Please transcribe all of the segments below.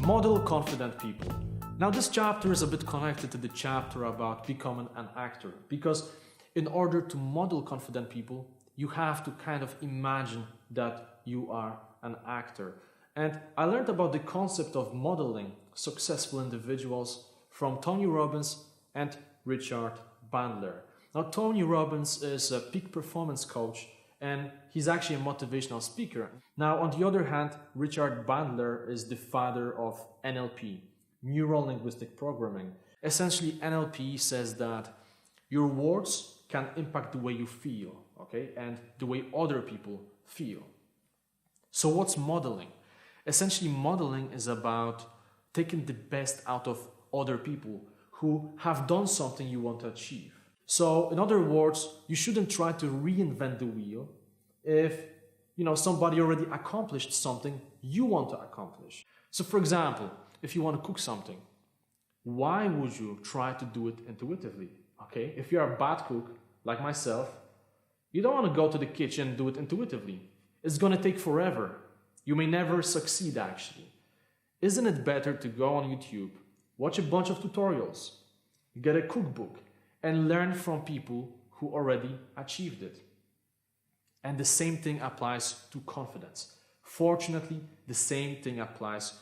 Model confident people. Now this chapter is a bit connected to the chapter about becoming an actor, because in order to model confident people, you have to kind of imagine that you are an actor. And I learned about the concept of modeling successful individuals from Tony Robbins and Richard Bandler. Now Tony Robbins is a peak performance coach and he's actually a motivational speaker. Now on the other hand, Richard Bandler is the father of NLP, Neuro Linguistic Programming. Essentially NLP says that your words can impact the way you feel, okay, and the way other people feel. So what's modeling? Essentially modeling is about taking the best out of other people who have done something you want to achieve. So in other words, you shouldn't try to reinvent the wheel if somebody already accomplished something you want to accomplish. So for example, if you want to cook something, why would you try to do it intuitively? Okay, if you're a bad cook like myself, you don't want to go to the kitchen and do it intuitively. It's going to take forever. You may never succeed actually. Isn't it better to go on YouTube, watch a bunch of tutorials, get a cookbook, and learn from people who already achieved it? And the same thing applies to confidence. Fortunately, the same thing applies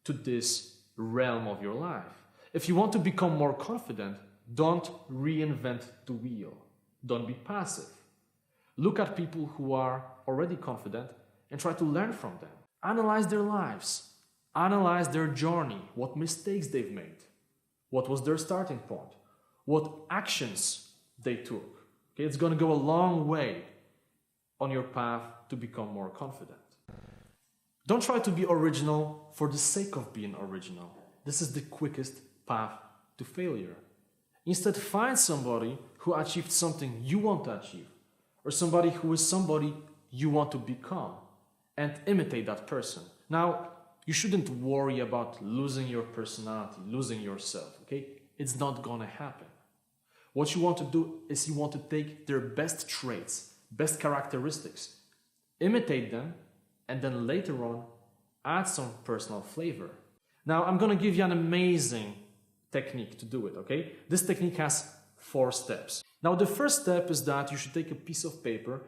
to this realm of your life. If you want to become more confident, don't reinvent the wheel. Don't be passive. Look at people who are already confident and try to learn from them. Analyze their lives. Analyze their journey, what mistakes they've made, what was their starting point, what actions they took. Okay, it's going to go a long way on your path to become more confident. Don't try to be original for the sake of being original. This is the quickest path to failure. Instead, find somebody who achieved something you want to achieve, or somebody who is somebody you want to become, and imitate that person. Now, you shouldn't worry about losing your personality, losing yourself, okay? It's not gonna happen. What you want to do is you want to take their best traits, best characteristics, imitate them, and then later on, add some personal flavor. Now, I'm gonna give you an amazing technique to do it, okay? This technique has 4 steps. Now, the first step is that you should take a piece of paper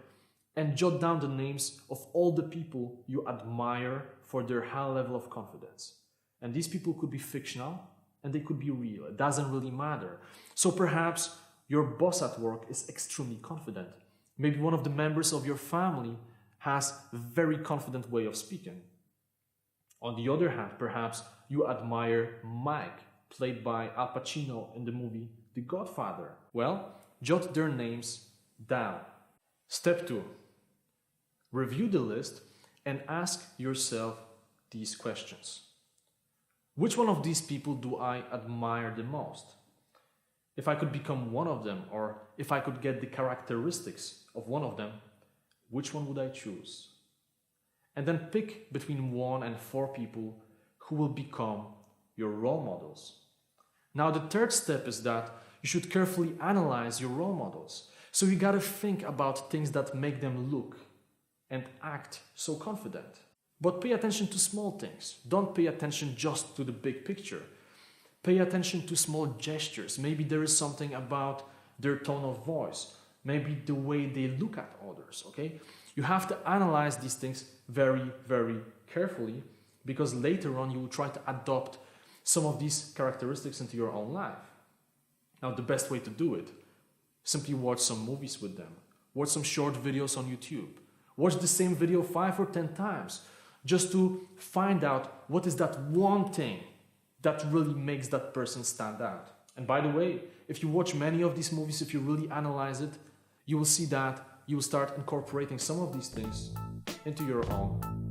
and jot down the names of all the people you admire for their high level of confidence. And these people could be fictional and they could be real. It doesn't really matter. So perhaps your boss at work is extremely confident. Maybe one of the members of your family has a very confident way of speaking. On the other hand, perhaps you admire Mike, played by Al Pacino in the movie The Godfather. Well, jot their names down. Step 2. Review the list and ask yourself these questions. Which one of these people do I admire the most? If I could become one of them, or if I could get the characteristics of one of them, which one would I choose? And then pick between 1 and 4 people who will become your role models. Now the third step is that you should carefully analyze your role models. So you gotta think about things that make them look and act so confident. But pay attention to small things. Don't pay attention just to the big picture. Pay attention to small gestures. Maybe there is something about their tone of voice. Maybe the way they look at others, okay? You have to analyze these things very, very carefully, because later on you will try to adopt some of these characteristics into your own life. Now the best way to do it, simply watch some movies with them. Watch some short videos on YouTube. Watch the same video 5 or 10 times just to find out what is that one thing that really makes that person stand out. And by the way, if you watch many of these movies, if you really analyze it, you will see that you will start incorporating some of these things into your own